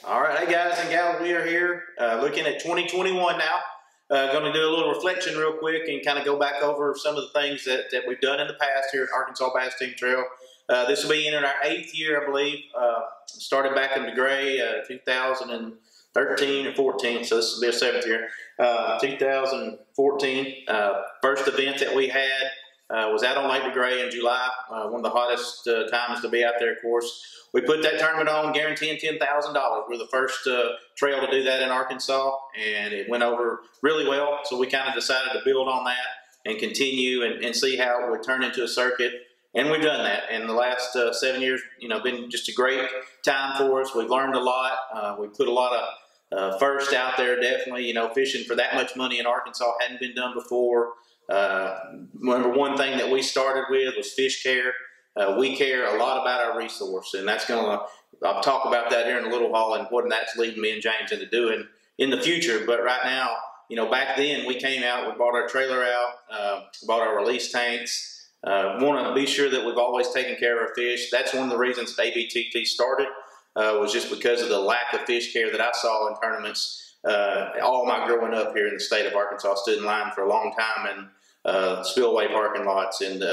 All right, hey guys and gals, we are here looking at 2021 now. Going to do a little reflection real quick and kind of go back over some of the things that we've done in the past here at Arkansas Bass Team Trail. This will be in our 8th year, I believe. Started back in DeGray 2013 or 14, so this will be our 7th year. 2014, first event that we had was out on Lake DeGray in July, one of the hottest times to be out there, of course. We put that tournament on guaranteeing $10,000. We're the first trail to do that in Arkansas, and it went over really well. So we kind of decided to build on that and continue and see how it would turn into a circuit. And we've done that. And the last 7 years, been just a great time for us. We've learned a lot. We put a lot of first out there, definitely. Fishing for that much money in Arkansas hadn't been done before. Number one thing that we started with was fish care. We care a lot about our resource, and I'll talk about that here in a little while and what that's leading me and James into doing in the future. But right now, back then we came out, we bought our trailer out, bought our release tanks. Want to be sure that we've always taken care of our fish. That's one of the reasons ABTT started, was just because of the lack of fish care that I saw in tournaments. All my growing up here in the state of Arkansas, stood in line for a long time and spillway parking lots and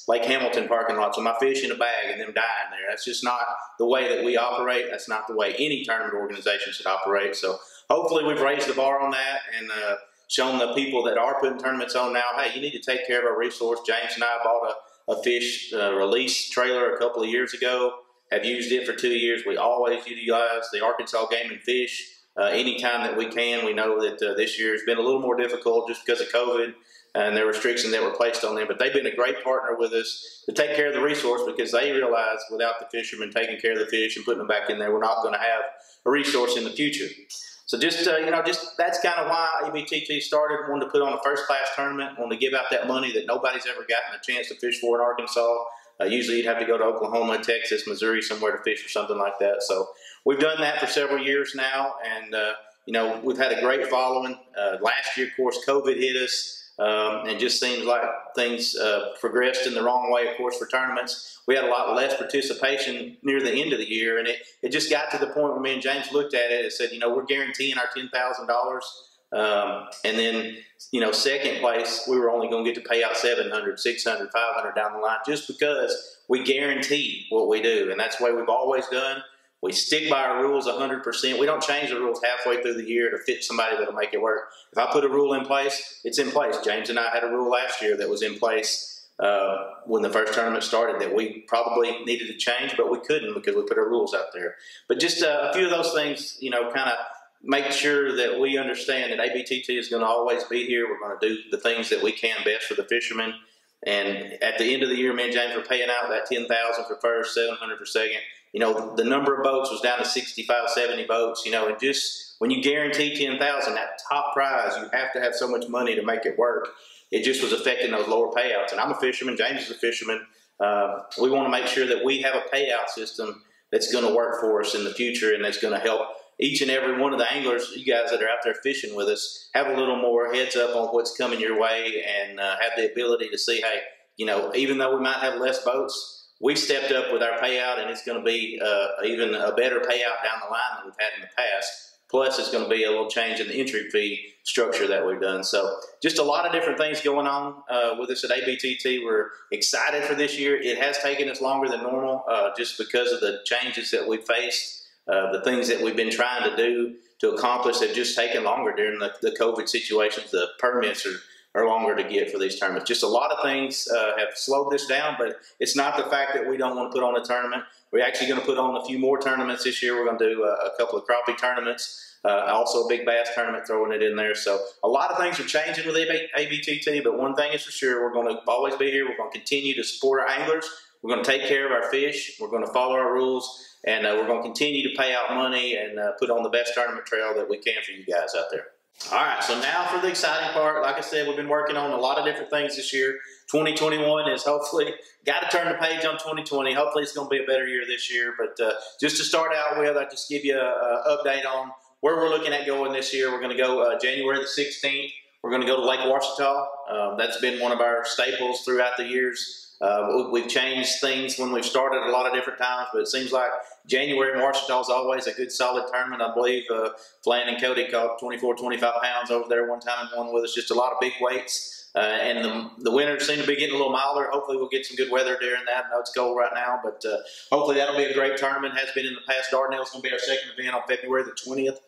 Lake Hamilton parking lots with my fish in a bag and them dying there. That's just not the way that we operate. That's not the way any tournament organization should operate. So hopefully we've raised the bar on that and shown the people that are putting tournaments on now, hey, you need to take care of our resource. James and I bought a fish release trailer a couple of years ago, have used it for 2 years. We always utilize the Arkansas Game and Fish anytime that we can. We know that this year has been a little more difficult just because of COVID and the restrictions that were placed on them, but they've been a great partner with us to take care of the resource, because they realize without the fishermen taking care of the fish and putting them back in there, we're not going to have a resource in the future. So just that's kind of why ABTT started. Wanted to put on a first-class tournament, wanted to give out that money that nobody's ever gotten a chance to fish for in Arkansas. Usually you'd have to go to Oklahoma, Texas, Missouri, somewhere to fish or something like that. So we've done that for several years now, and we've had a great following. Last year, of course, COVID hit us. It just seems like things progressed in the wrong way, of course, for tournaments. We had a lot less participation near the end of the year, and it just got to the point where me and James looked at it and said, we're guaranteeing our $10,000. And then, second place, we were only going to get to pay out $700, $600, $500 down the line, just because we guarantee what we do. And that's the way we've always done. We stick by our rules 100%. We don't change the rules halfway through the year to fit somebody that'll make it work. If I put a rule in place, it's in place. James and I had a rule last year that was in place when the first tournament started that we probably needed to change, but we couldn't because we put our rules out there. But just a few of those things, kind of make sure that we understand that ABTT is going to always be here. We're going to do the things that we can best for the fishermen. And at the end of the year, me and James were paying out that $10,000 for first, $700 for second. The number of boats was down to 65, 70 boats, and just when you guarantee 10,000, that top prize, you have to have so much money to make it work. It just was affecting those lower payouts. And I'm a fisherman, James is a fisherman. We want to make sure that we have a payout system that's going to work for us in the future and that's going to help each and every one of the anglers, you guys that are out there fishing with us, have a little more heads up on what's coming your way and have the ability to see, hey, even though we might have less boats, we've stepped up with our payout, and it's going to be even a better payout down the line than we've had in the past. Plus, it's going to be a little change in the entry fee structure that we've done. So just a lot of different things going on with us at ABTT. We're excited for this year. It has taken us longer than normal just because of the changes that we faced. The things that we've been trying to do to accomplish have just taken longer during the COVID situations. The permits are longer to get for these tournaments. Just a lot of things have slowed this down, but it's not the fact that we don't want to put on a tournament. We're actually going to put on a few more tournaments this year. We're going to do a couple of crappie tournaments, also a big bass tournament, throwing it in there. So a lot of things are changing with ABTT, but one thing is for sure, we're going to always be here. We're going to continue to support our anglers. We're going to take care of our fish. We're going to follow our rules, and we're going to continue to pay out money and put on the best tournament trail that we can for you guys out there. All right, so now for the exciting part. Like I said, we've been working on a lot of different things this year. 2021 is hopefully got to turn the page on 2020. Hopefully it's going to be a better year this year. But just to start out with, I'll just give you an update on where we're looking at going this year. We're going to go January the 16th. We're going to go to Lake Ouachita. That's been one of our staples throughout the years. We've changed things when we've started a lot of different times, but it seems like January in Ouachita is always a good solid tournament. I believe Flan and Cody caught 24, 25 pounds over there one time and won with us. Just a lot of big weights. And the winters seem to be getting a little milder. Hopefully we'll get some good weather during that. I know it's cold right now, but hopefully that'll be a great tournament. Has been in the past. Dardanelle's going to be our second event on February the 20th.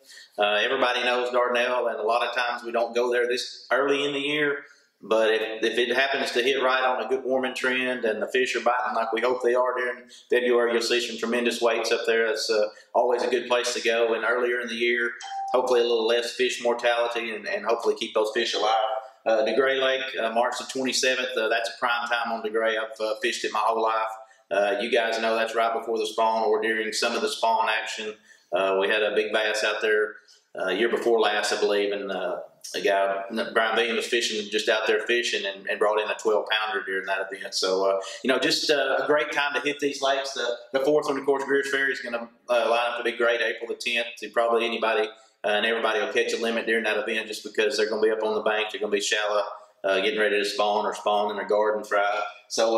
Everybody knows Dardanelle, and a lot of times we don't go there this early in the year. But if it happens to hit right on a good warming trend and the fish are biting like we hope they are during February, you'll see some tremendous weights up there. That's always a good place to go. And earlier in the year, hopefully a little less fish mortality and hopefully keep those fish alive. DeGray Lake, March the 27th, that's a prime time on DeGray. I've fished it my whole life. You guys know that's right before the spawn or during some of the spawn action. We had a big bass out there year before last, I believe, and a guy, Brian Bean, was fishing, just out there fishing and brought in a 12-pounder during that event. So, just a great time to hit these lakes. The fourth one, of course, Greer's Ferry is going to line up to be great April the 10th. Probably anybody and everybody will catch a limit during that event just because they're going to be up on the bank. They're going to be shallow, getting ready to spawn or spawn in their garden fry. So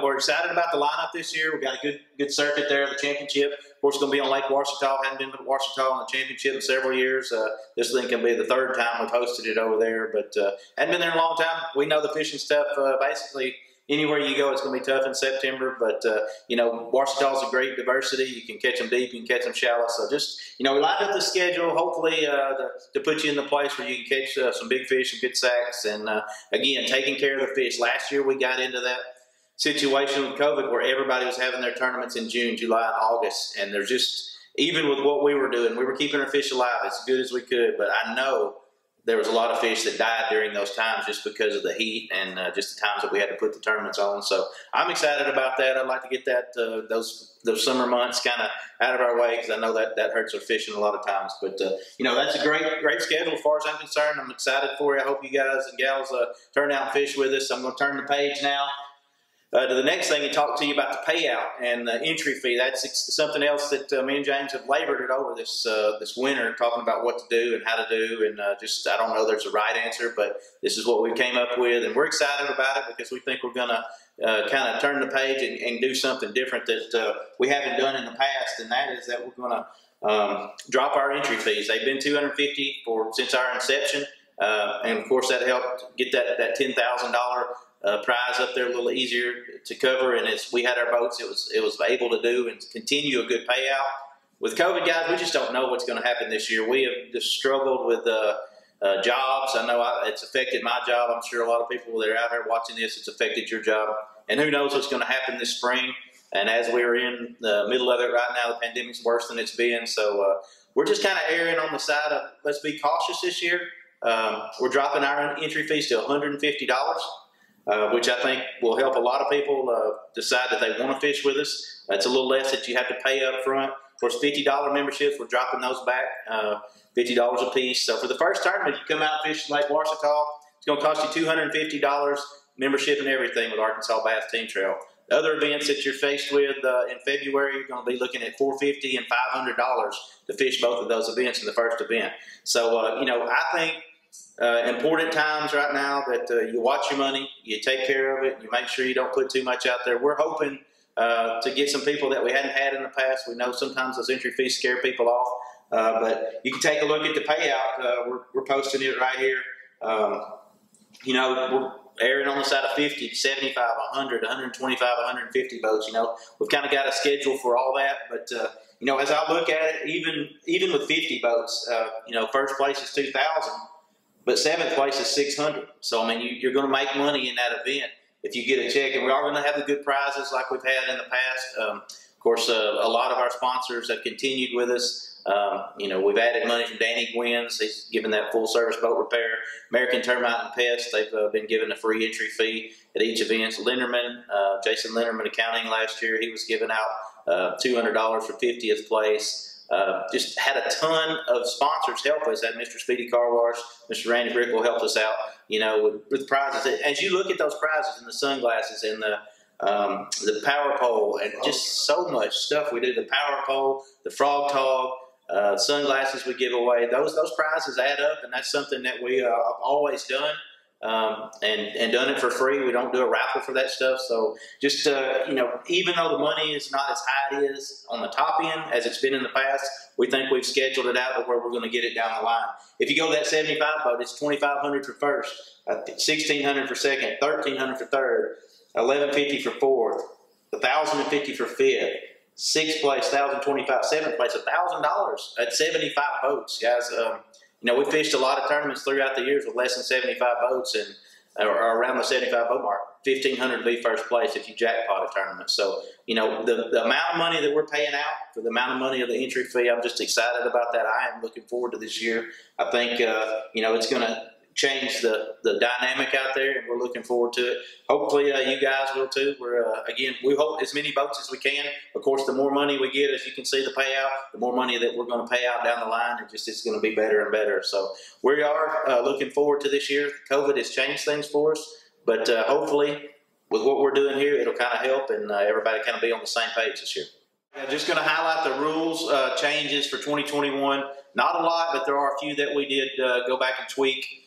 we're excited about the lineup this year. We've got a good circuit there, the championship. Of course, it's going to be on Lake Ouachita. Hadn't been to Ouachita on the championship in several years. This thing can be the third time we've hosted it over there, but hadn't been there in a long time. We know the fishing stuff basically anywhere you go, it's going to be tough in September, but, Ouachita is a great diversity. You can catch them deep, you can catch them shallow. So just, we lined up the schedule, hopefully, to put you in the place where you can catch some big fish and good sacks. And, again, taking care of the fish. Last year we got into that situation with COVID where everybody was having their tournaments in June, July, and August. And there's just, even with what we were doing, we were keeping our fish alive as good as we could. But I know there was a lot of fish that died during those times just because of the heat and just the times that we had to put the tournaments on. So I'm excited about that. I'd like to get that those summer months kind of out of our way because I know that hurts our fishing a lot of times. But, that's a great schedule as far as I'm concerned. I'm excited for you. I hope you guys and gals turn out and fish with us. I'm going to turn the page now to the next thing and talk to you about the payout and the entry fee. That's something else that me and James have labored it over this winter, talking about what to do and how to do, and I don't know there's a right answer, but this is what we came up with, and we're excited about it because we think we're going to kind of turn the page and do something different that we haven't done in the past, and that is that we're going to drop our entry fees. They've been $250 since our inception, and of course that helped get that $10,000 prize up there a little easier to cover, and as we had our boats, it was able to do and continue a good payout. With COVID, guys, we just don't know what's going to happen this year. We have just struggled with jobs. I know it's affected my job. I'm sure a lot of people that are out here watching this, it's affected your job, and who knows what's going to happen this spring. And as we're in the middle of it right now, the pandemic's worse than it's been, so we're just kind of erring on the side of let's be cautious this year. We're dropping our entry fees to $150. Which I think will help a lot of people decide that they want to fish with us. It's a little less that you have to pay up front. Of course, $50 memberships, we're dropping those back, $50 a piece. So for the first tournament, you come out and fish Lake Ouachita, it's going to cost you $250 membership and everything with Arkansas Bass Team Trail. The other events that you're faced with in February, you're going to be looking at $450 and $500 to fish both of those events in the first event. So, I think important times right now that you watch your money, you take care of it, you make sure you don't put too much out there. We're hoping to get some people that we hadn't had in the past. We know sometimes those entry fees scare people off, but you can take a look at the payout. We're posting it right here. We're erring on the side of 50, 75, 100, 125, 150 boats. We've kind of got a schedule for all that, but as I look at it, even with 50 boats, first place is 2,000. But 7th place is 600. So, you're going to make money in that event if you get a check. And we are going to have the good prizes like we've had in the past. Of course, a lot of our sponsors have continued with us. We've added money from Danny Gwynn's. He's given that full-service boat repair. American Termite and Pest, they've been given a free entry fee at each event. Linderman, Jason Linderman Accounting last year, he was giving out $200 for 50th place. Just had a ton of sponsors help us. Had Mr. Speedy Car Wash, Mr. Randy Brickle helped us out, with prizes. As you look at those prizes and the sunglasses and the power pole and just so much stuff we do, the power pole, the frog tog, sunglasses we give away, those prizes add up, and that's something that we have always done. and done it for free. We don't do a raffle for that stuff. So just, even though the money is not as high it is on the top end as it's been in the past, we think we've scheduled it out to where we're going to get it down the line. If you go that 75 boat, it's $2,500 for first, $1,600 for second, $1,300 for third, $1,150 for fourth, $1,050 for fifth, sixth place, $1,025, seventh place, $1,000 at 75 boats, guys. We fished a lot of tournaments throughout the years with less than 75 boats, and or around the 75 boat mark. $1,500 to be first place if you jackpot a tournament. So, the amount of money that we're paying out for the amount of money of the entry fee, I'm just excited about that. I am looking forward to this year. I think, it's going to change the dynamic out there, and we're looking forward to it. Hopefully, you guys will too. We hope as many boats as we can. Of course, the more money we get, as you can see the payout, the more money that we're going to pay out down the line, it's going to be better and better. So we are looking forward to this year. COVID has changed things for us, but hopefully with what we're doing here, it'll kind of help, and everybody kind of be on the same page this year. Just going to highlight the rules changes for 2021. Not a lot, but there are a few that we did go back and tweak.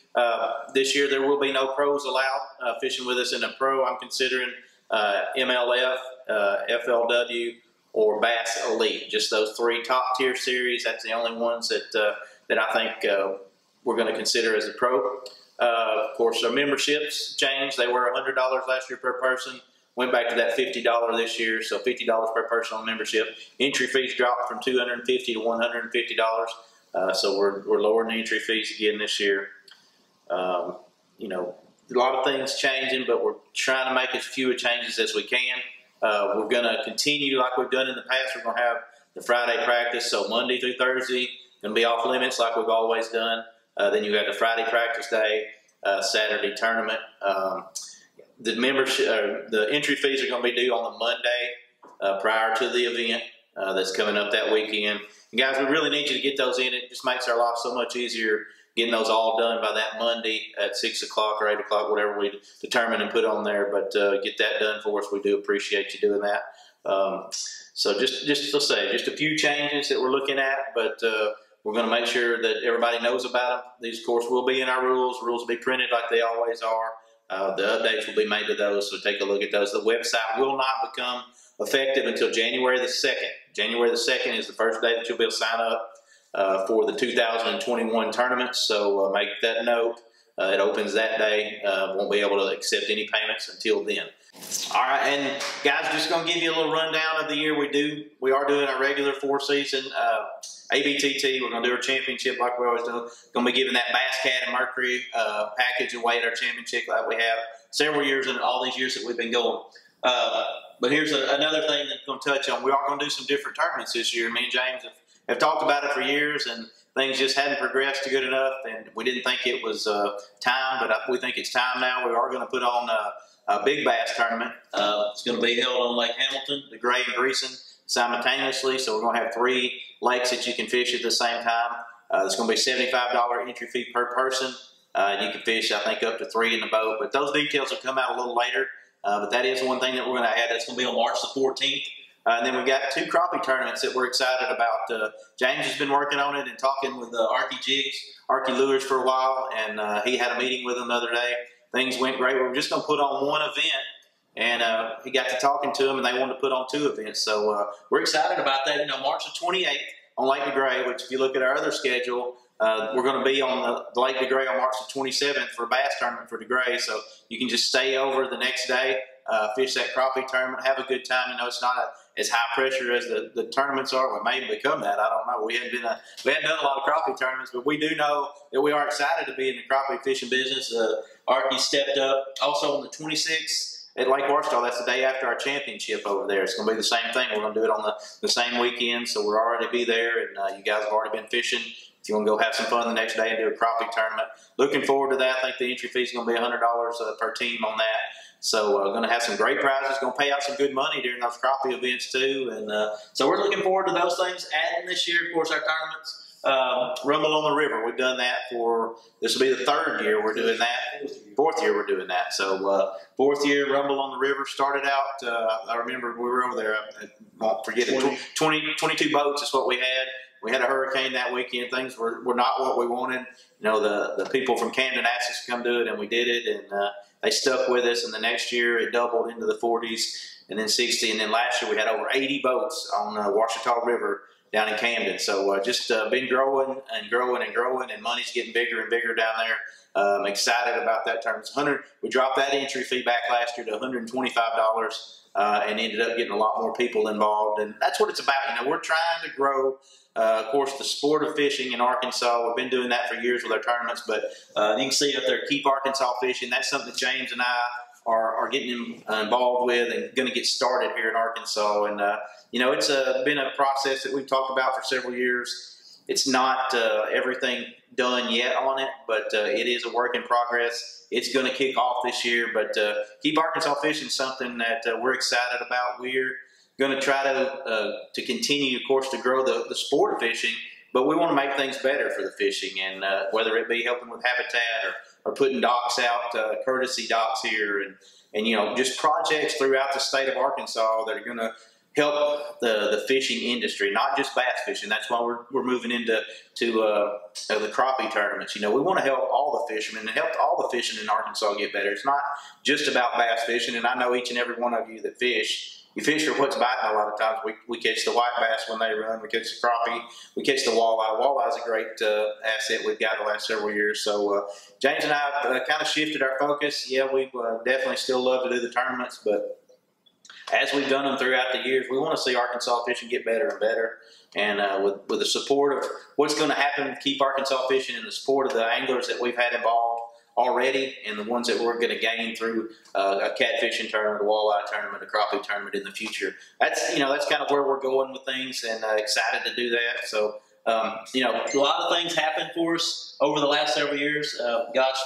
This year there will be no pros allowed fishing with us in a pro. I'm considering MLF, FLW, or Bass Elite. Just those three top tier series. That's the only ones that I think we're going to consider as a pro. Of course, our memberships changed. They were $100 last year per person. Went back to that $50 this year, so $50 per person on membership. Entry fees dropped from $250 to $150. So we're lowering the entry fees again this year. A lot of things changing, but we're trying to make as few changes as we can. We're going to continue like we've done in the past. We're going to have the Friday practice, so Monday through Thursday going to be off limits like we've always done. Then you got the Friday practice day, Saturday tournament. The entry fees are going to be due on the Monday prior to the event that's coming up that weekend. And guys, we really need you to get those in. It just makes our life so much easier getting those all done by that Monday at 6 o'clock or 8 o'clock, whatever we determine and put on there. But get that done for us. We do appreciate you doing that. So just to say, just a few changes that we're looking at, but we're going to make sure that everybody knows about them. These, of course, will be in our rules. Rules will be printed like they always are. The updates will be made to those, so take a look at those. The website will not become effective until January the 2nd. January the 2nd is the first day that you'll be able to sign up for the 2021 tournament, so make that note. It opens that day. Won't be able to accept any payments until then. All right, and guys, just going to give you a little rundown of the year. We are doing our regular four-season ABTT. We're going to do our championship like we always do. Going to be giving that Bass Cat and Mercury package away at our championship like we have several years in all these years that we've been going. But here's another thing that I'm going to touch on. We are going to do some different tournaments this year. Me and James have talked about it for years, and things just hadn't progressed good enough, and we didn't think it was time, but we think it's time now. We are going to put on a big bass tournament. It's going to be held on Lake Hamilton, the Gray, and Greeson simultaneously, so we're going to have 3 lakes that you can fish at the same time. It's going to be $75 entry fee per person. You can fish, I think, up to 3 in the boat, but those details will come out a little later. But that is one thing that we're going to add. That's going to be on March the 14th. And then we've got 2 crappie tournaments that we're excited about. James has been working on it and talking with Arky Jigs, Arky Lures for a while, and he had a meeting with him the other day. Things went great. We were just going to put on one event, and he got to talking to him, and they wanted to put on 2 events. So we're excited about that. March the 28th on Lake DeGray, which if you look at our other schedule, we're going to be on the Lake DeGray on March the 27th for a bass tournament for DeGray. So you can just stay over the next day, fish that crappie tournament, have a good time. It's not as high pressure as the tournaments are. We may become that. I don't know. We hadn't done a lot of crappie tournaments, but we do know that we are excited to be in the crappie fishing business. Arky stepped up. Also on the 26th at Lake Ouachita, that's the day after our championship over there. It's going to be the same thing. We're going to do it on the same weekend, so we'll already be there, and you guys have already been fishing. If you want to go have some fun the next day and do a crappie tournament, looking forward to that. I think the entry fee is going to be $100 per team on that. So we're going to have some great prizes, going to pay out some good money during those crappie events too. And so we're looking forward to those things. Adding this year, of course, our tournaments, Rumble on the River. We've done that this will be the 3rd year we're doing that. 4th year we're doing that. So 4th year, Rumble on the River started out, I remember we were over there, I won't forget it, 22 boats is what we had. We had a hurricane that weekend. Things were not what we wanted. You know, the people from Camden asked us to come do it, and we did it, and they stuck with us. And the next year, it doubled into the 40s, and then 60, and then last year we had over 80 boats on Ouachita River down in Camden. So just been growing and growing and growing, and money's getting bigger and bigger down there. I'm excited about that tournament. We dropped that entry fee back last year to $125. And ended up getting a lot more people involved, and that's what it's about. You know, we're trying to grow, of course, the sport of fishing in Arkansas. We've been doing that for years with our tournaments, but you can see up there, Keep Arkansas Fishing. That's something that James and I are getting involved with and going to get started here in Arkansas. And you know, it's been a process that we've talked about for several years. It's not everything done yet on it, but it is a work in progress. It's going to kick off this year, but Keep Arkansas Fishing is something that we're excited about. We're going to try to continue, of course, to grow the sport of fishing, but we want to make things better for the fishing, and whether it be helping with habitat or putting docks out, courtesy docks here, and you know, just projects throughout the state of Arkansas that are going to help the fishing industry, not just bass fishing. That's why we're moving into the crappie tournaments. You know, we want to help all the fishermen and help all the fishing in Arkansas get better. It's not just about bass fishing, and I know each and every one of you that fish, you fish for what's biting a lot of times. We catch the white bass when they run. We catch the crappie. We catch the walleye. Walleye is a great asset we've got the last several years. So James and I kind of shifted our focus. Yeah, we definitely still love to do the tournaments, but as we've done them throughout the years, we want to see Arkansas fishing get better and better. And with the support of what's going to happen to Keep Arkansas Fishing and the support of the anglers that we've had involved already, and the ones that we're going to gain through a catfishing tournament, a walleye tournament, a crappie tournament in the future. That's kind of where we're going with things, and excited to do that. So you know, a lot of things happened for us over the last several years. Gosh.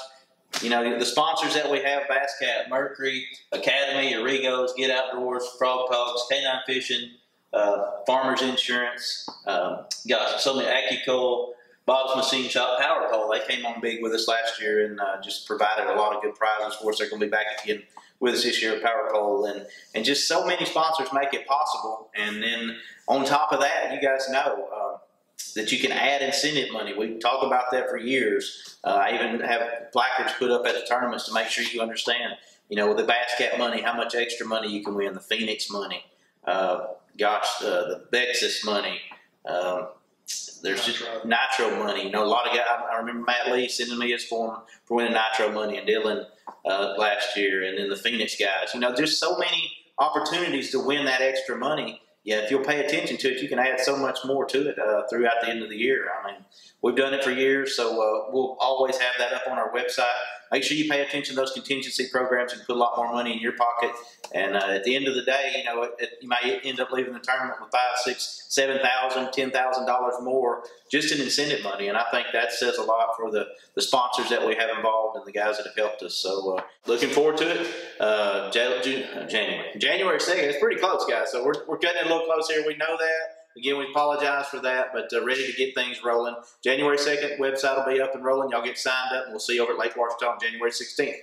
You know, the sponsors that we have, Bass Cat, Mercury, Academy, Arrigos, Get Outdoors, Frog Talks, Canine Fishing, Farmers Insurance, so many, AccuCoil, Bob's Machine Shop, Power Pole. They came on big with us last year and just provided a lot of good prizes for us. They're going to be back again with us this year at Power Pole. And just so many sponsors make it possible. And then on top of that, you guys know, that you can add incentive money. We talk about that for years. I even have placards put up at the tournaments to make sure you understand, you know, with the Bass Cat money, how much extra money you can win, the Phoenix money, the Bexus money. There's just Nitro money. You know, a lot of guys, I remember Matt Lee sending me his form for winning Nitro money, and Dylan last year, and then the Phoenix guys. You know, just so many opportunities to win that extra money. Yeah, if you'll pay attention to it, you can add so much more to it throughout the end of the year. I mean, we've done it for years, so we'll always have that up on our website. Make sure you pay attention to those contingency programs and put a lot more money in your pocket. And at the end of the day, you know, you may end up leaving the tournament with $5,000, $6,000, $7,000, $10,000 more just in incentive money. And I think that says a lot for the sponsors that we have involved and the guys that have helped us. So looking forward to it. January 2nd. It's pretty close, guys. So we're cutting it a little close here. We know that. Again, we apologize for that, but ready to get things rolling. January 2nd, website will be up and rolling. Y'all get signed up, and we'll see you over at Lake Ouachita on January 16th.